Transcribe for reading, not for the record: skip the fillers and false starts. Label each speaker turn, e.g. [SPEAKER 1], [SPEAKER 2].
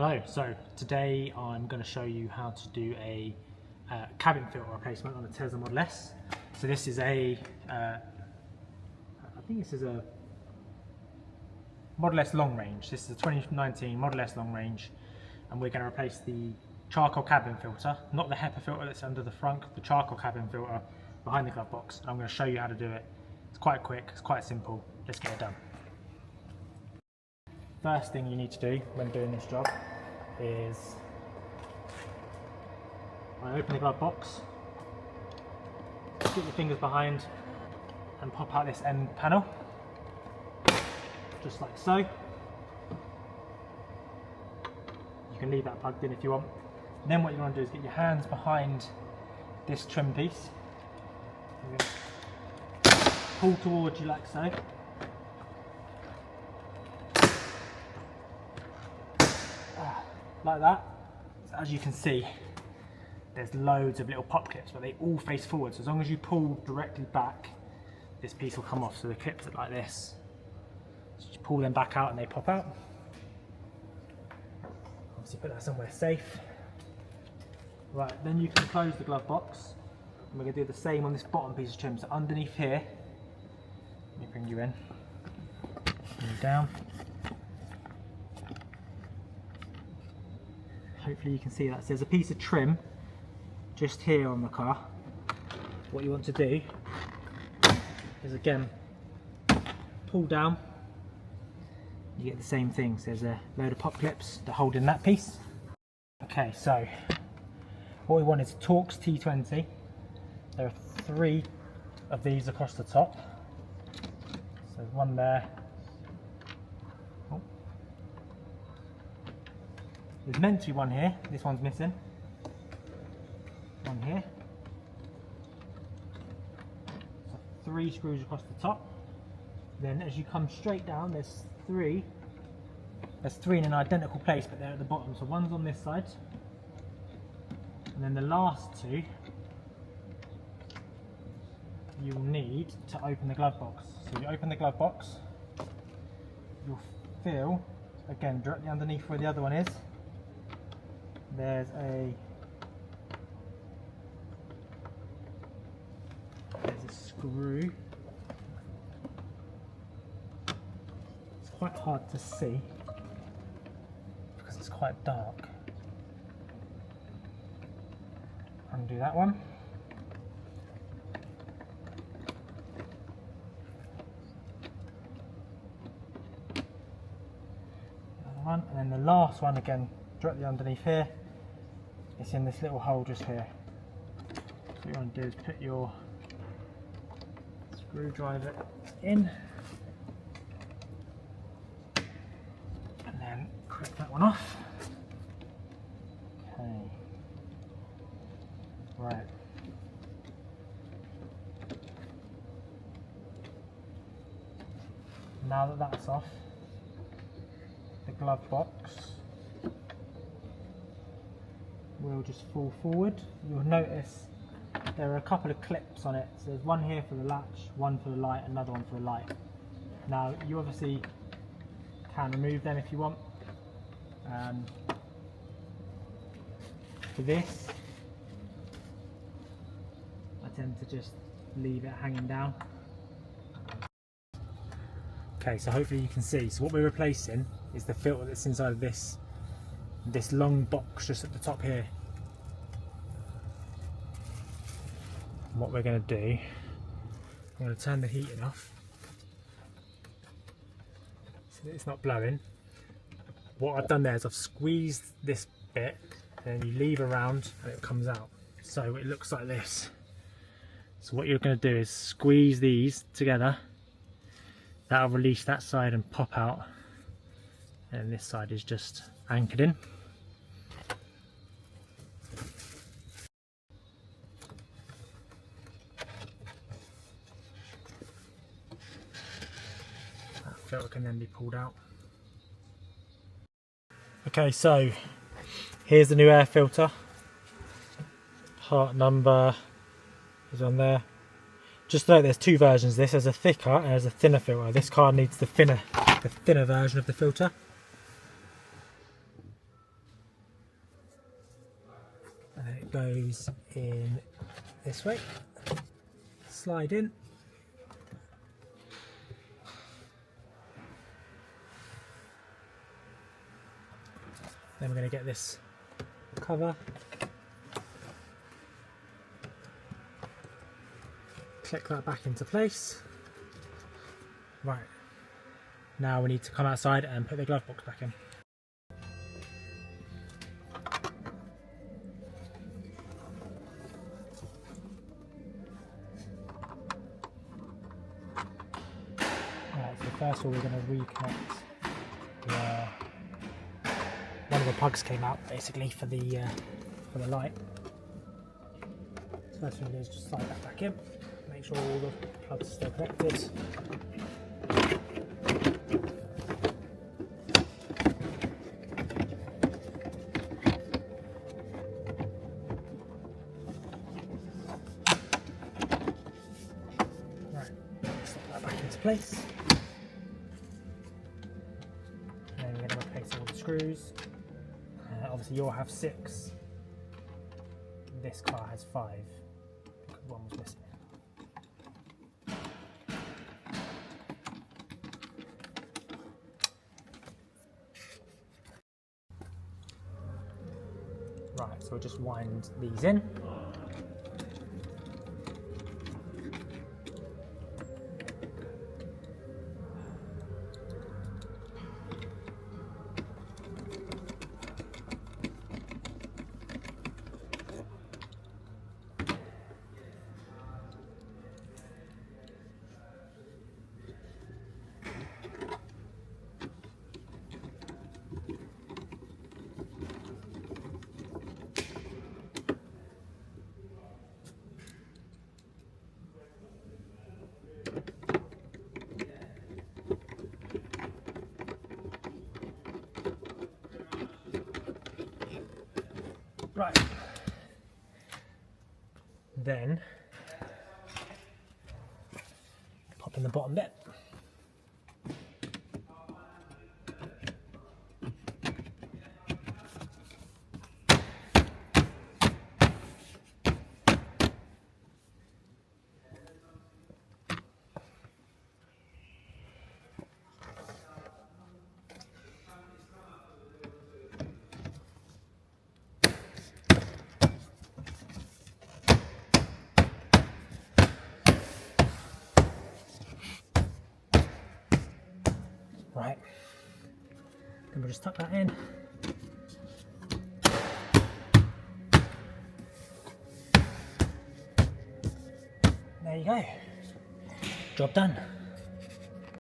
[SPEAKER 1] Hello, so today I'm going to show you how to do a cabin filter replacement on the Tesla Model S. So this is I think this is a Model S long range. This is a 2019 Model S long range, and we're going to replace the charcoal cabin filter, not the HEPA filter that's under the front, the charcoal cabin filter behind the glove box. And I'm going to show you how to do it. It's quite quick, it's quite simple. Let's get it done. First thing you need to do when doing this job is open the glove box, stick your fingers behind and pop out this end panel, just like so. You can leave that plugged in if you want. And then what you want to do is get your hands behind this trim piece, pull towards you like so. Like that. So as you can see, there's loads of little pop clips, but they all face forward. So as long as you pull directly back, this piece will come off. So the clips look like this. So you pull them back out and they pop out. Obviously put that somewhere safe. Right, then you can close the glove box. And we're going to do the same on this bottom piece of trim. So underneath here, let me bring you in, bring you down. Hopefully you can see that. So there's a piece of trim just here on the car. What you want to do is again pull down. You get the same thing. So there's a load of pop clips that hold in that piece. Okay, so what we want is a Torx T20. There are 3 of these across the top. So there's one there. There's meant to be one here, this one's missing. One here. So 3 screws across the top. Then as you come straight down, there's 3. There's 3 in an identical place, but they're at the bottom. So one's on this side. And then the last 2, you'll need to open the glove box. So you open the glove box, you'll feel, again, directly underneath where the other one is, there's a screw. It's quite hard to see because it's quite dark. Undo that one. Another one, and then the last one again directly underneath here. It's in this little hole just here. So what you want to do is put your screwdriver in and then clip that one off. Okay. Right. Now that that's off, the glove box will just fall forward. You'll notice there are a couple of clips on it. So there's one here for the latch, one for the light, another one for the light. Now you obviously can remove them if you want. For this, I tend to just leave it hanging down. Okay, so hopefully you can see. So what we're replacing is the filter that's inside of this long box just at the top here. And what we're going to do, I'm going to turn the heating off so that it's not blowing. What I've done there is I've squeezed this bit and then you leave around and it comes out. So it looks like this. So what you're going to do is squeeze these together. That'll release that side and pop out. And this side is just anchored in. That filter can then be pulled out. Okay, so here's the new air filter. Part number is on there. Just to note, there's 2 versions of this. There's a thicker and there's a thinner filter. This car needs the thinner version of the filter. goes in this way, slide in, then we're going to get this cover, click that back into place. Right, now we need to come outside and put the glove box back in. Alright, so first of all we're going to reconnect one of the plugs came out basically for the light. So first thing we do is just slide that back in, make sure all the plugs are still connected. Right, slip that back into place. And then we're going to replace all the screws. Obviously you'll have 6, this car has 5 because one was missing. Right, so we'll just wind these in. Right, then pop in the bottom bit. Right, then we'll just tuck that in. There you go, job done.